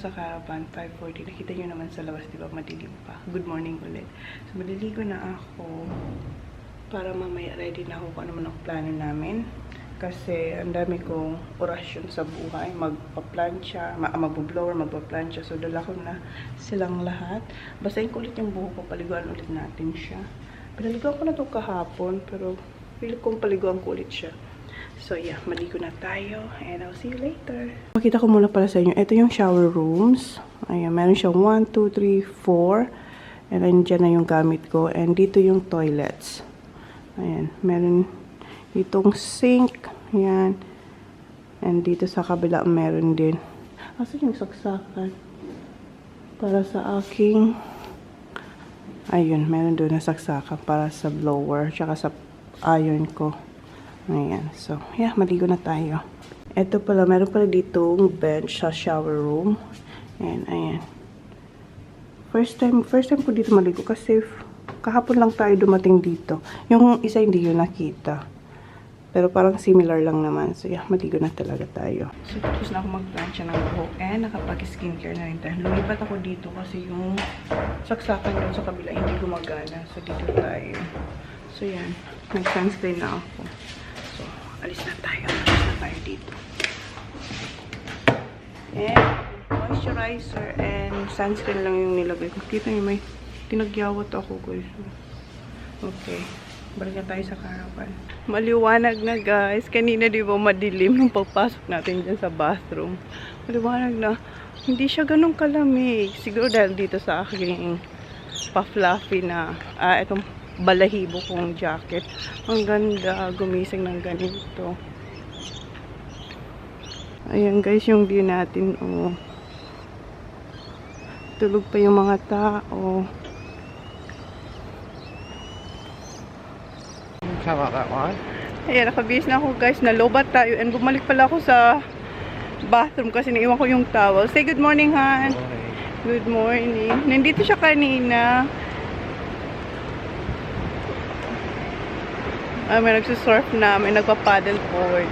sa caravan, 5:40. Nakita nyo naman sa labas, di ba? Madilim pa. Good morning ulit. So, maliligo na ako para mamaya ready na ako kung ano man ang plano namin. Kasi ang dami kong orasyon sa buhay. Magpa-plancha, mag-blower, magpa-plancha. So, dala ko na silang lahat. Basahin ko ulit yung buhok ko. Paliguan ulit natin siya. Pinaliguan ko na ito kahapon, pero pili kong paliguan ko ulit siya. So, yeah, maligo na tayo. And I'll see you later. Makita ko muna pala sa inyo. Ito yung shower rooms. Ayan, meron siyang 1, 2, 3, 4. And then, dyan na yung gamit ko. And dito yung toilets. Ayan, meron ditong sink. Ayan. And dito sa kabila, meron din. Asan yung saksakan? Para sa aking... Ayun, meron doon na saksakan para sa blower. Tsaka sa iron ko. Ayan. So, yeah, maligo na tayo. Ito pala, meron pala ditong bench sa shower room. And, ayan. First time ko dito maligo kasi kahapon lang tayo dumating dito. Yung isa hindi yun nakita. Pero parang similar lang naman. So, yeah, maligo na talaga tayo. So, tapos na ako mag-plancha ng buhok. And nakapag-skincare na rin tayo. Lumipat ako dito kasi yung saksakan yun sa kabila hindi gumagana. So, dito tayo. So, yan. Nag-sunscreen na ako. So, alis na tayo. Alis na tayo dito. And, moisturizer and sunscreen lang yung nilagay ko. Kita nyo, may tinagyawat ako, guys. Okay. Balik na tayo sa caravan. Maliwanag na, guys. Kanina, di ba, madilim nung pagpasok natin dyan sa bathroom. Maliwanag na. Hindi siya ganun kalamig. Siguro dahil dito sa aking pa-fluffy na, itong balahibo kong jacket. Ang ganda. Gumising ng ganito. Ayan, guys, yung view natin. Oh. Tulog pa yung mga tao. Ayan, nakabihis na ako, guys. Nalobat tayo. And bumalik pala ako sa bathroom kasi naiwan ko yung towel. Say good morning, Han. Good morning. Nandito siya kanina. May nagsusurf na. May nagpa-paddle board.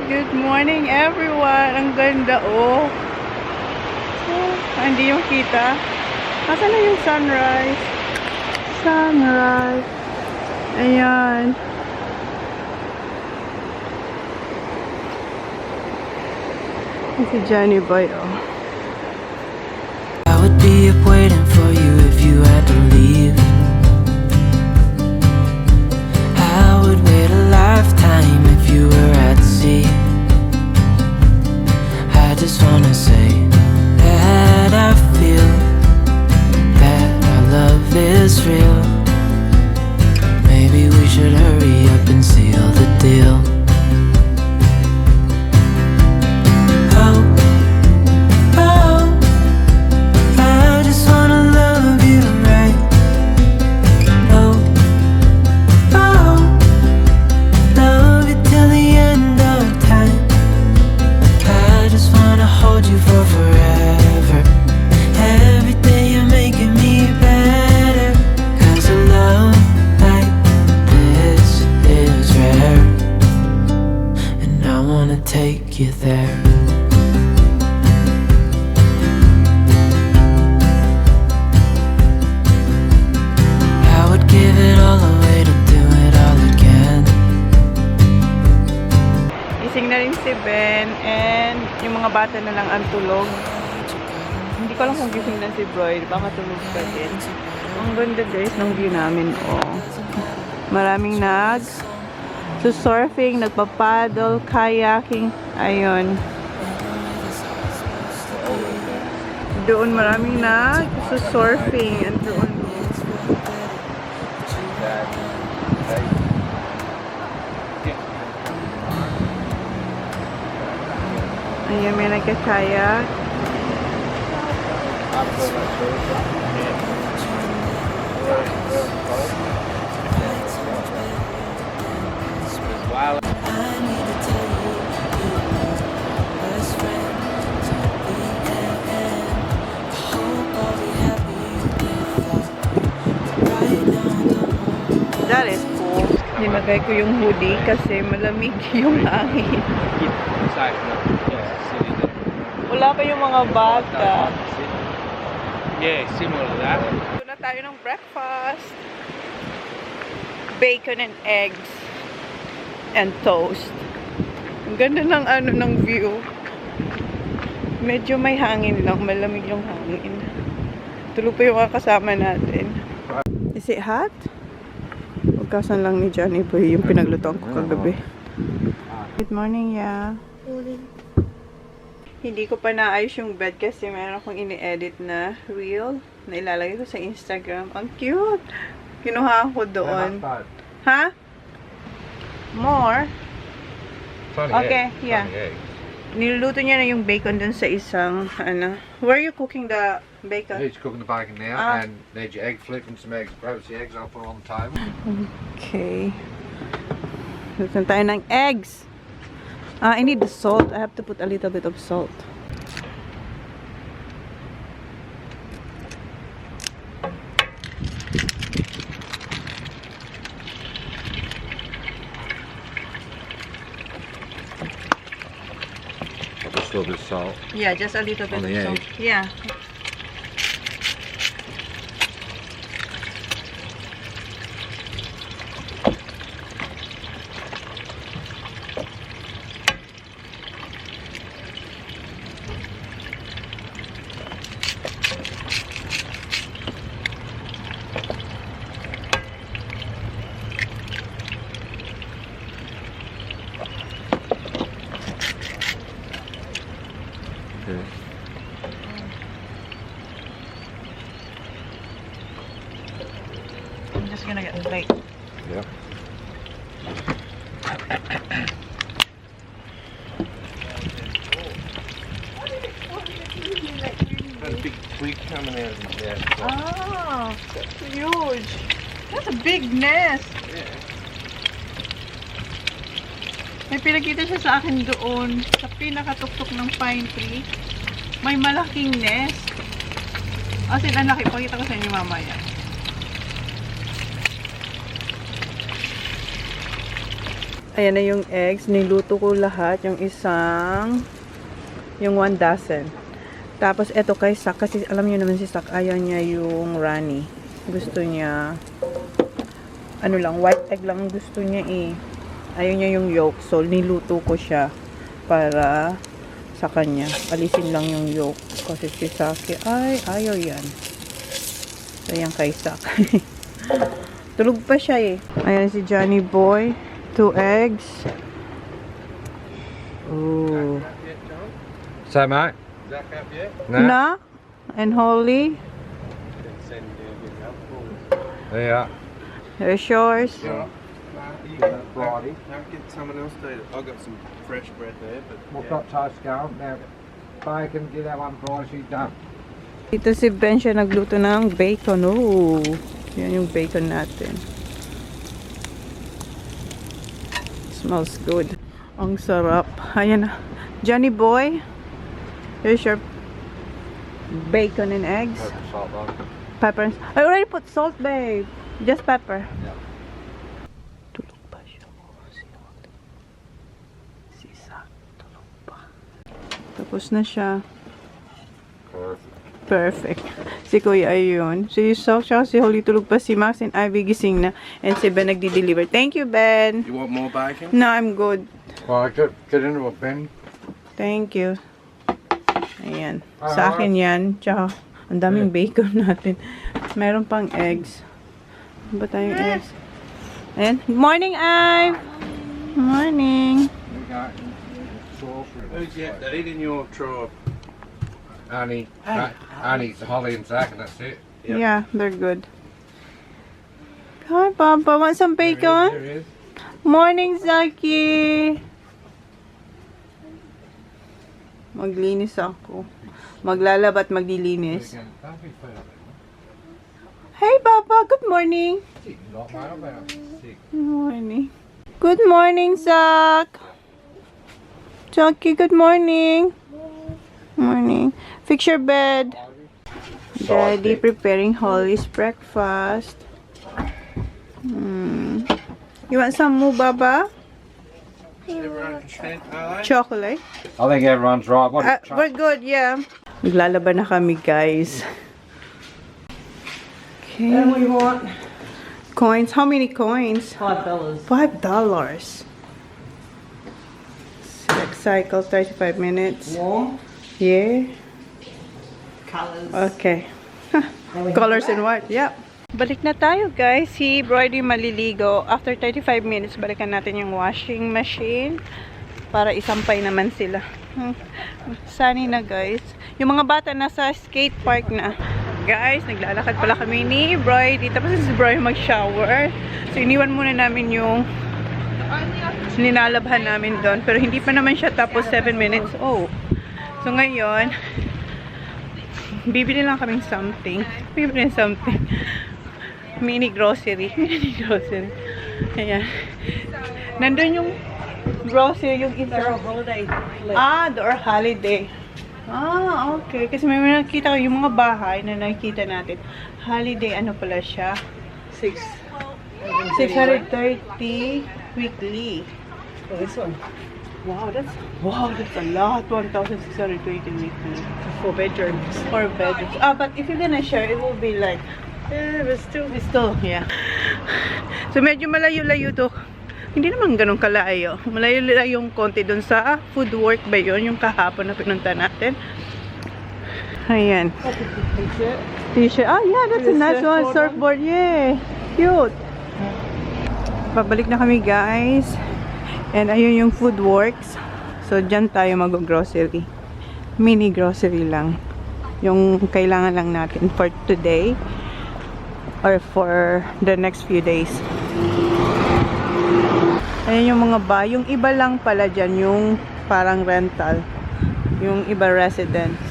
Good morning, everyone. Ang ganda, oh. Hindi yung kita. Asan na yung sunrise? Sunrise. Ayan. Si Johnny Boy, oh. I would be up waiting for you if you had to leave. I would wait a lifetime if you were at sea. I just wanna say that I feel that our love is real. Maybe we should hurry up and seal the deal. Oh, oh, I just wanna love you right. Oh, oh, love you till the end of time. I just wanna hold you for forever. Every day you're making me better. 'Cause a love like this is rare, and I wanna take you there. I would give it all away to do it all again. Gising na rin si Ben and yung mga bata na lang ang tulog. Hindi ko alam kung gising na si Broyd. Baka tulog pa din. Ang ganda, guys, ng view namin. Oh. Maraming surfing, nagpa-paddle, kayaking. Ayun. Doon maraming surfing. And doon. Ayan, may nagka-kayak. Wow. That is cool. Nilagay ko yung hoodie kasi malamig yung hangin. Inside, yeah. Wala pa yung mga bata. Yeah, similar to that. Ito na tayo ng breakfast. Bacon and eggs. And toast. Ang ganda ng ng view. Medyo may hangin lang. Malamig yung hangin. Tulog pa yung kasama natin. Is it hot? Pagkasan lang ni Johnny Boy yung pinaglutoan ko kagabi. Good morning, yeah. Hindi ko pa naayos yung bed kasi meron akong ini-edit na reel na ilalagay ko sa Instagram. Ang cute! Kinuha ko doon. Ha? More? Okay, yeah. Niluluto niya na yung bacon dun sa isang, where are you cooking the bacon? He's cooking the bacon now, and need your egg flip and some eggs. Grab the eggs, I'll put them on the table. Okay. Luto tayo ng eggs. I need the salt. I have to put a little bit of salt. Just a little bit of salt. Yeah, just a little bit On of the salt. egg? Yeah. Okay. I'm just gonna get a plate. Yeah. Got a big twig coming out of his nest. Ah, that's huge. That's a big nest. Yeah. May pinakita siya sa akin doon sa pinakatuktok ng pine tree. May malaking nest. As in, ang laki. Pakita ko sa inyo mamaya. Ayan na yung eggs. Niluto ko lahat. Yung isang, yung 1 dozen. Tapos, eto kay Sak. Kasi alam niyo naman si Sak, ayaw niya yung runny. Gusto niya, ano lang, white egg lang gusto niya eh. Ayaw niya yung yolk. So, niluto ko siya para sa kanya. Alisin lang yung yolk. Kasi si Saki, ay, ayaw yan. So, yan kay Sak. Tulog pa siya eh. Ayan si Johnny Boy. 2 eggs. Ooh. So, mate? Zach up yet? Na? And Holly. Send you a bit help. There you are. There's yours. Yeah. Friday. Now get someone else to eat it. I've got some fresh bread there, but We've got toast going. Now, bacon, get that one Friday, she's done. Dito si Ben siya nagluto ng bacon. Ooh. Yan yung bacon natin. Smells good. Ang sarap. Ayan na. Johnny Boy. Here's your bacon and eggs. Put the salt on. Pepper. I already put salt, babe. Just pepper. Yeah. Tulog pa siya. Si Sak. Tulog pa. Tapos na siya. Perfect. Perfect. Si Kuya ayun. Si Sak siya, si Holly tulog pa. Si Max and Ivy gising na. And si Ben nagdi-deliver. Thank you, Ben. you want more bacon? No, I'm good. Well, get into it, Ben. Thank you. Ayan. Sa akin yan. Tsaka, ang daming bacon natin. Meron pang eggs. Ano ba tayong eggs? Ayan. Good morning, Ive! Morning. We got sauce. Who's yet to eat in your tribe? Only Holly and Zach, and that's it. Yep. Yeah, they're good. Hi, Papa. Want some bacon? There is. Morning, Zaki! Maglinis ako. Maglalaba at maglilinis. Don't be fair. Hey, Papa. Good morning. Sick, not mate, I'm about sick. Good morning. Good morning, Zach. Chucky, good morning. Morning. Fix your bed. Daddy preparing Holly's breakfast. You want some mo, Baba? Everyone content, are they? Chocolate. I think everyone's right. What? We're good, yeah. Naglalaban na kami, guys. Okay. And we want Coins. How many coins? $5. $5. Select cycle, 35 minutes. Warm Yeah. colors. Okay. Then we Colors have in white. Yep. Balik na tayo, guys. Si Brody maliligo. After 35 minutes, balikan natin yung washing machine para isampay naman sila. Sunny na, guys. Yung mga bata nasa skate park na. Guys, naglalakad pala kami ni Brody. Tapos si Brody mag-shower. So, iniwan muna namin yung ninalabhan namin doon. Pero hindi pa naman siya tapos 7 minutes. Oh. So, ngayon, bibili lang kaming something. Bibili something. Mini grocery. Mini grocery. Ayan. Nandun yung grocery, yung isa. holiday. Door holiday. Okay. Kasi may nakita ko yung mga bahay na nakikita natin. Holiday, ano pala siya? 630 weekly. Oh, this one. Wow, that's a lot. 1,620 weekly. 4 bedrooms. 4 bedrooms. But if you're gonna share, it will be like, But still. yeah. So, medyo malayo-layo to. Hindi naman ganun kalayo. Malayo-layo yung konti dun sa food work ba yun? Yung kahapon na pinunta natin. Ayan. T-shirt. T-shirt. Yeah, that's a nice one. Surfboard. Yeah. Cute. Pabalik na kami, guys. And ayun yung food works. So, dyan tayo mag-grocery. Mini grocery lang. Yung kailangan lang natin for today. Or for the next few days. Ayan yung mga yung iba lang pala dyan, yung parang rental. Yung iba residence.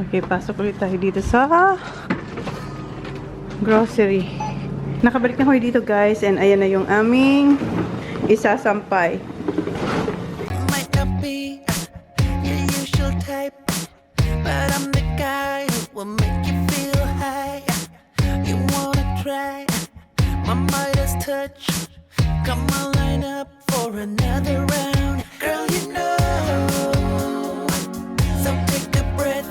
Okay, pasok ulit tayo dito sa grocery. Nakabalik na kami dito, guys. And ayan na yung aming isasampay. Might not be your usual type, but I'm the guy who will make you feel high. You wanna try my Midas touch? Come on, line up for another round. Girl, you know. So take a breath.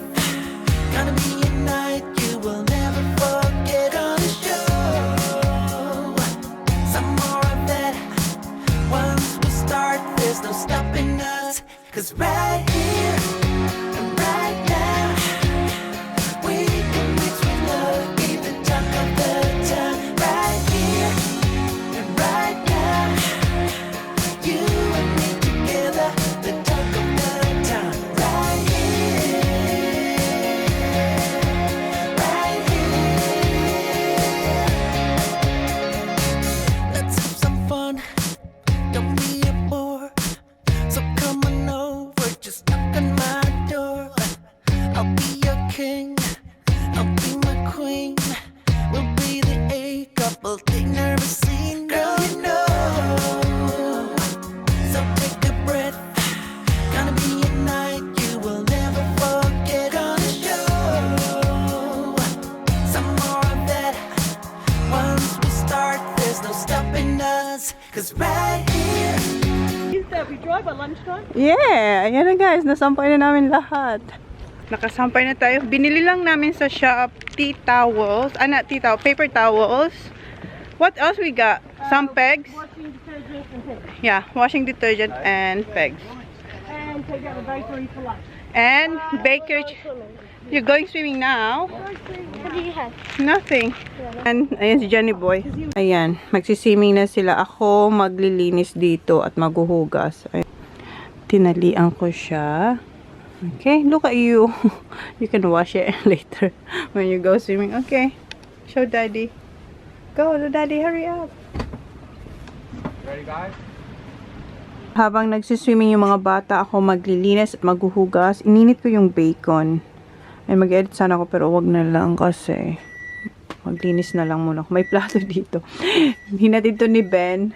Gonna be a night you will never forget on the show. Some more of that. Once we start, there's no stopping us. 'Cause right here and right now, we can mix with love, be the talk of the town. Right here and right now, you and me together, the talk of the town. Right here, right here. Let's have some fun. Don't be a bore. So come on over, just knock on my door. I'll be your king, I'll be my queen. We'll be the A couple they never seen. Girl, you know. So take a breath. Gonna be a night you will never forget on the show. Some more of that. Once we start, there's no stopping us. 'Cause right here. We drive at lunchtime. Yeah, ayan na, guys. Nasampay na namin lahat. Nakasampay na tayo. Binili lang namin sa shop tea towels. Paper towels. What else we got? Some pegs. Washing detergent and things. Yeah, washing detergent and pegs. And take out the bakery for lunch. And baker. You're going swimming now? What do you have? Nothing. And ayan si Johnny Boy. Ayan, magsiswimming na sila. Ako maglilinis dito at maghuhugas. Ayan. Tinalian ko siya. Okay, look at you. You can wash it later when you go swimming. Okay, show daddy. Go, daddy, hurry up. Ready, guys? Habang nagsiswimming yung mga bata, ako maglilinis at maghuhugas. Ininit ko yung bacon. Ay, mag-edit sana ako pero wag na lang kasi maglinis na lang muna ako. May plato dito. Hinatid to ni Ben.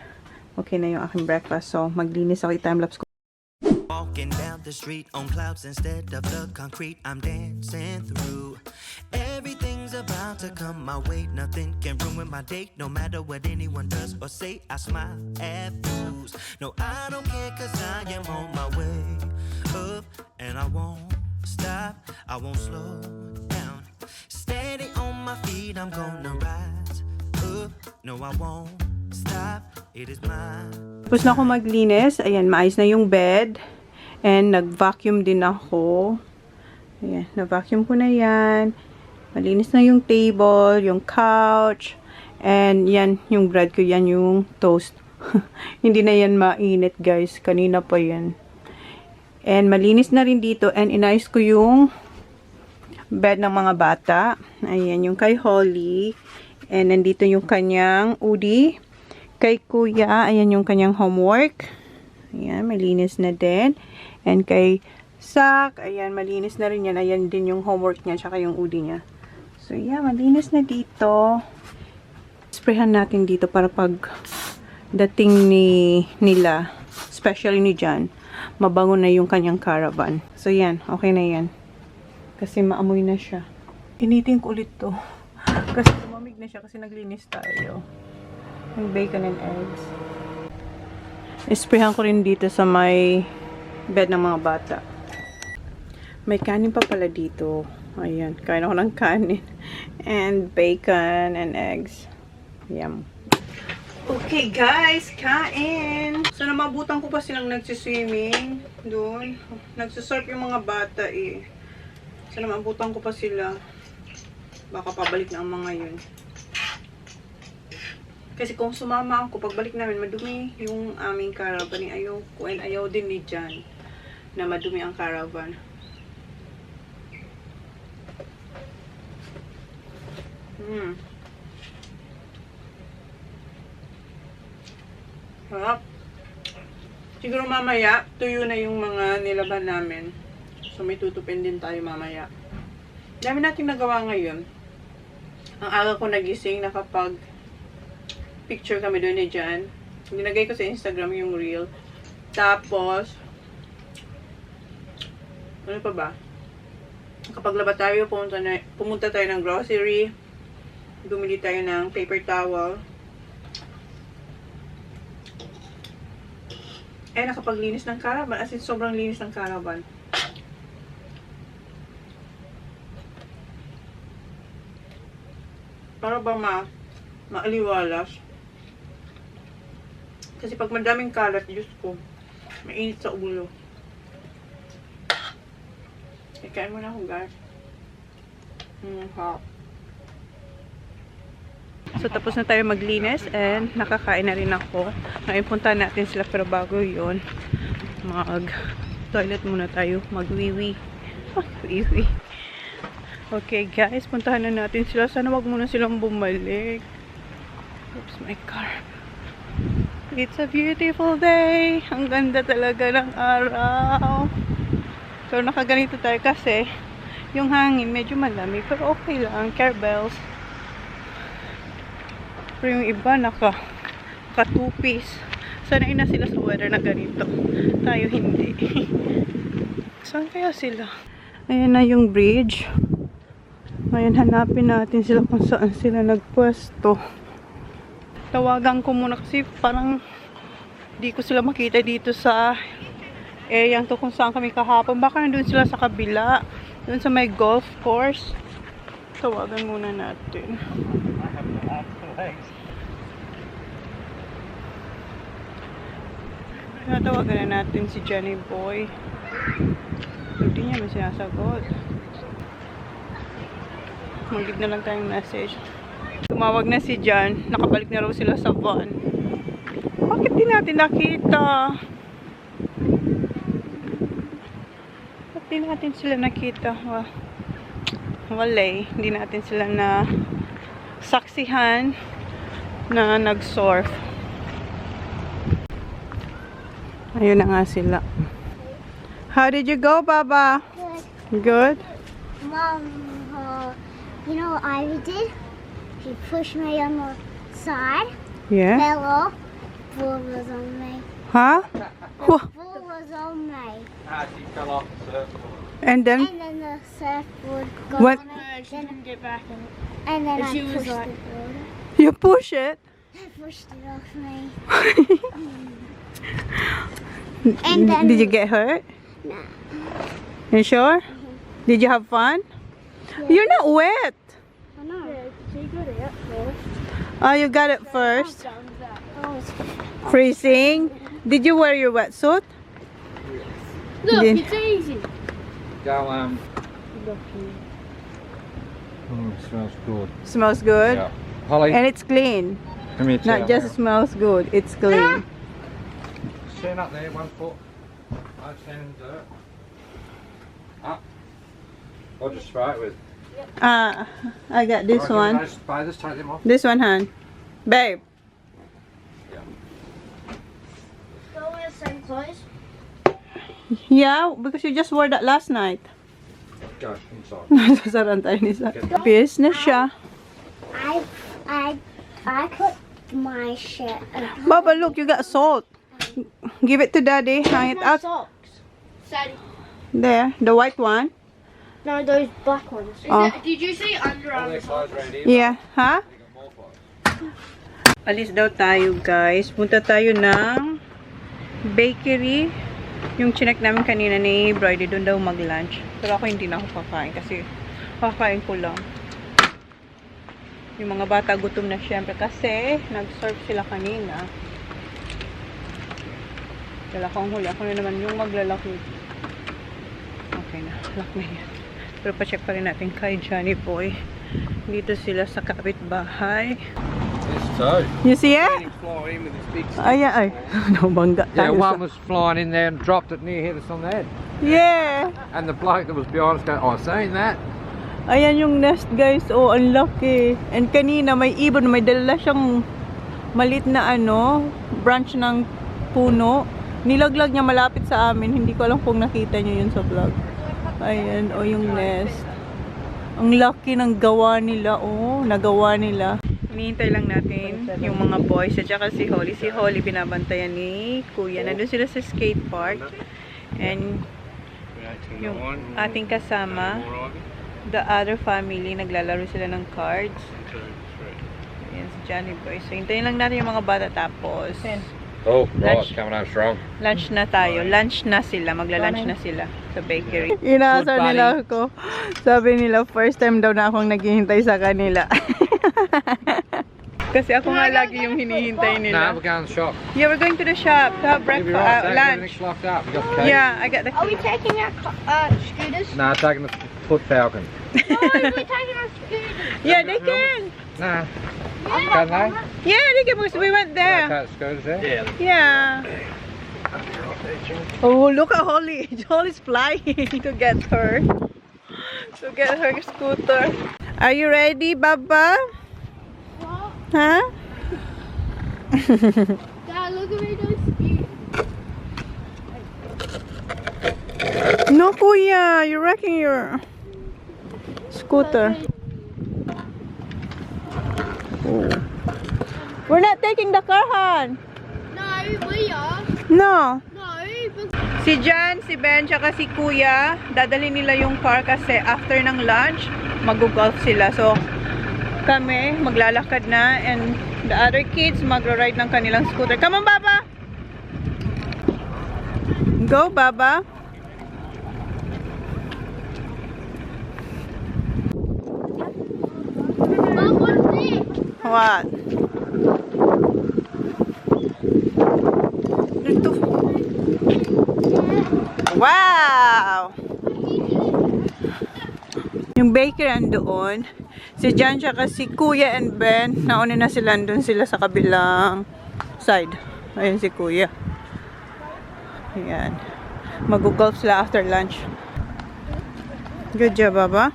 Okay na yung aking breakfast. So, maglinis ako. I-timelapse ko. Walking down the street on clouds instead of the concrete I'm dancing through. Everything's is about to come my way. Nothing can ruin my day, no matter what anyone does or say. I smile at fools. No, I don't care, cause I am on my way up, and I won't stop, I won't slow down. Steady on my feet, I'm gonna rise up. No, I won't stop, it is mine. Tapos na ako maglinis. Ayan, maayos na yung bed. And nag-vacuum din ako. Ayan, na-vacuum ko na yan. Malinis na yung table, yung couch. And yan, yung bread ko, yan yung toast. Hindi na yan mainit, guys. Kanina pa yan. And malinis na rin dito. And inayos ko yung bed ng mga bata. Ayan, yung kay Holly. And nandito yung kanyang Udi. Kay Kuya, ayan yung kanyang homework. Ayan, malinis na din. And kay Sak, ayan, malinis na rin yan. Ayan din yung homework niya, tsaka yung Udi niya. So, yeah, malinis na dito. Sprayhan natin dito para pag dating nila, especially ni Jan, mabango na yung kanyang caravan. So, yan, okay na yan. Kasi maamoy na siya. Initin ko ulit to. Kasi tumamig na siya kasi naglinis tayo. Yung bacon and eggs. Isprayhan ko rin dito sa may bed ng mga bata. May kanin pa pala dito. Ayan, kain ako ng kanin. And bacon and eggs. Yum. Okay guys, kain! So namabutan ko pa silang nagsiswimming doon. Nagsusurf yung mga bata eh. So namabutan ko pa sila. Baka pabalik na ang mga yun. Kasi kung sumama ako, pagbalik namin, madumi yung aming caravan. Ayaw ko and ayaw din ni Jan na madumi ang caravan. Sarap. Siguro mamaya, tuyo na yung mga nilaban namin. So may tutupin din tayo mamaya. Dami natin nagawa ngayon. Ang aga ko nagising, nakapag picture kami doon ni Jan. Ginagay ko sa Instagram yung reel. Tapos, ano pa ba? Kapag laba tayo, pumunta tayo ng grocery. Bumili tayo ng paper towel. Eh, nakapaglinis ng caravan. As in, sobrang linis ng caravan. Para ba maaliwalas? Kasi pag madaming kalat, Diyos ko, mainit sa ulo. Kain mo na ako, guys. Hot. So, tapos na tayo maglinis and nakakain na rin ako. Ngayon, punta natin sila pero bago yun, mag-toilet muna tayo. Mag-wiwi. Wiwi. Okay, guys. Puntahan na natin sila. Sana wag muna silang bumalik. Oops, my car. It's a beautiful day. Ang ganda talaga ng araw. So, nakaganito tayo kasi yung hangin medyo malamig. Pero okay lang. Care bells. Pero yung iba naka-two-piece. Sanay na sila sa weather na ganito. Tayo hindi. Saan kaya sila? Ayan na yung bridge. Ngayon hanapin natin sila kung saan sila nagpwesto. Tawagan ko muna kasi parang di ko sila makita dito sa area to kung saan kami kahapon. Baka nandun sila sa kabila. Doon sa may golf course. Tawagan muna natin. Tawagan na natin si Johnny Boy. Hindi niya may sinasagot. Mag-give na lang tayong message. Tumawag na si Jan. Nakabalik na raw sila sa van. Bakit di natin nakita? Bakit di natin sila nakita? Wala eh. Hindi natin sila na saksihan na nag-surf. Ayun na nga sila. How did you go, Baba? Good. Good? Mom, you know what Ivy did? She pushed me on the side, Yeah? fell off, ball was on me. Huh? The ball was on me. She fell off the surfboard. And then? And then the surfboard got What? on it. She didn't get back in it. And then And I she was pushed like- it over. You push it? I pushed it off me. And then Did you get hurt? No. You sure? Did you have fun? You're not wet. I know. Yeah, she got it first. Oh, you got it first. Oh, it's Freezing. Did you wear your wetsuit? Look, Did- it's easy. Go, smells good. Smells good. Yeah. Holly, And it's clean. come here, Not just smells good, it's clean. stand up there, 1 foot. I stand in the dirt. Up. I'll just spray it with. I got this one. Spray this, take them off. This one, hon. Babe. Still wear the same clothes? Yeah, because you just wore that last night. Go inside. Nasasaran tayo ni Sa. Business siya. I put my shirt. Baba, look, you got salt. Give it to daddy. Hang it out. Socks. Sadie. There, the white one. No, those black ones. Oh. Did you see Under All Armour their socks? clothes around here. Yeah, huh? They got more clothes. Alis daw tayo, guys. Punta tayo ng bakery. Yung chinek namin kanina ni Brody, doon daw mag-lunch. Pero ako hindi na ako kakain kasi kakain ko lang. Yung mga bata gutom na syempre kasi nag-serve sila kanina. Kala ko ang huli. Ako na naman yung maglalak nito. Okay na. Lock na yan. Pero pa-check pa rin natin kay Johnny Boy. Dito sila sa kapitbahay. This too. You see it? He fly in with his big stick. Ay, ay. Nabangga Yeah, tayo sa... one was flying in there and dropped it near hit us on the head. Yeah! And the bloke that was behind us going, oh, seen that? Ayan yung nest, guys. Oh, ang laki. And kanina may ibon, may dala siyang malit na branch ng puno. Nilaglag niya malapit sa amin. Hindi ko alam kung nakita niyo yun sa vlog. Ayan, oh, yung nest. Ang laki ng gawa nila, oh. Nagawa nila. Hinihintay lang natin yung mga boys at saka si Holly. Si Holly binabantayan ni Kuya. Nandun sila sa skate park. And yung ating kasama, the other family, naglalaro sila ng cards. Ayan si Johnny Boy. So, hintayin lang natin yung mga bata tapos Oh, Lunch. right, coming home strong. lunch na tayo. Lunch na sila. Magla-lunch na sila sa bakery. Inaasar Good nila ako. Sabi nila, first time daw na akong naghihintay sa kanila. Kasi ako nga lagi yung hinihintay Nah, nila. we're going to the shop. Yeah, we're going to the shop to have You'll be breakfast, right back. lunch. Everything's locked up. We got the key. Yeah, I got the Are we taking our scooters? Nah, taking the foot falcon. No, we're taking our scooters. Yeah, they can. Nah. Can they? Yeah, they can because we went there. Okay, scooters there? Yeah. Yeah. Oh, look at Holly. Holly's flying to get her. To get her scooter. Are you ready, Baba? Huh? Dad, look at me, those scooters. No, Kuya. You're wrecking your scooter. We're not taking the car, Han. No, we are. No. No, but Si Jan, si Ben, tsaka si Kuya, dadalhin nila yung car kasi after ng lunch, mag-golf sila. So, kami, maglalakad na and the other kids, magra-ride ng kanilang scooter. Come on, Baba! Go, Baba! Mom, what's this? What? Ito. Wow! Yung baker andoon. Si Jan tsaka si Kuya and Ben. Nauna na sila. Andun sila sa kabilang side. Ayun si Kuya. Ayan. Mag-golf sila after lunch. Good job, Baba.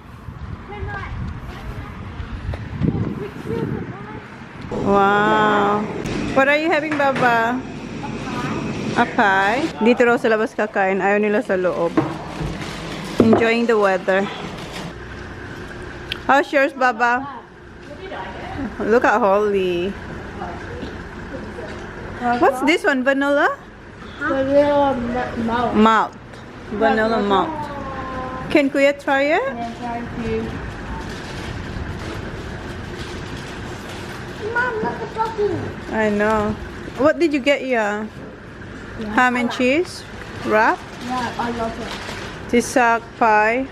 Wow. What are you having, Baba? A pie. Dito raw sa labas kakain. Ayaw nila sa loob. Enjoying the weather. How's yours, Baba? Look at Holly. What's this one? Vanilla? Vanilla mouth. Malt. Vanilla malt. Can Kuya try it? Yeah, try to. Mom, look at Bucky. I know. What did you get, yeah? Ham and cheese? Wrap? Yeah, I love it. Si Sak pie.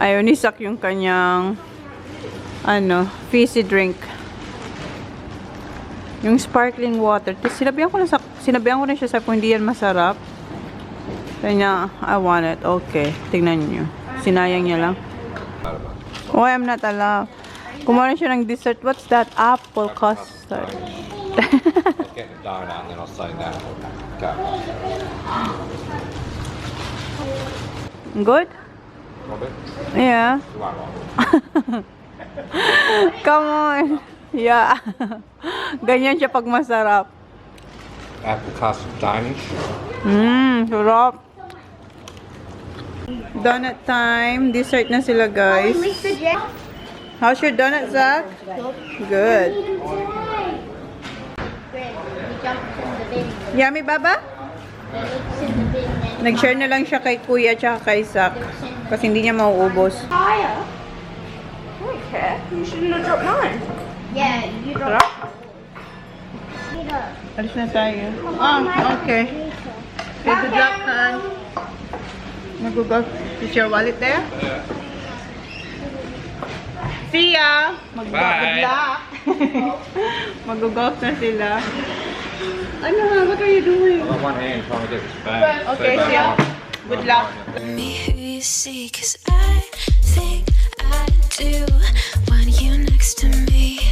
Ayaw ni Sak yung kanyang fizzy drink. Yung sparkling water. Tapos sinabihan ko na siya sa kung hindi yan masarap. Kaya niya, I want it. Okay. Tingnan niyo. Sinayang niya lang. Oh, I'm not allowed. Kumain siya ng dessert. What's that? Apple custard. I'll get the donut and then I'll say that. Go. Good? Robert? Yeah. You are Robert. Come on. Yeah. Ganyan siya pag masarap. Apple custard Danish. Sarap. Donut time. Dessert na sila, guys. Mr. J. How's your donut, Zach? Good. We jumped in the bin. Yummy, Baba? It's in the bin then. Nag-share na lang siya kay Kuya at kay Zach. Kasi hindi niya mauubos. Higher. Okay. You shouldn't have dropped mine. Yeah, you don't. Sarap. Alis na tayo. Oh, okay. Okay, good luck, Han. Mag-golf. Is your wallet there? Yeah. See ya! Good Bye. luck! Mag-golf na sila. Ano? What are you doing? I've got one hand trying to get this bag. Okay, see ya. Good luck. Me who you see, 'cause I think I do want you next to me.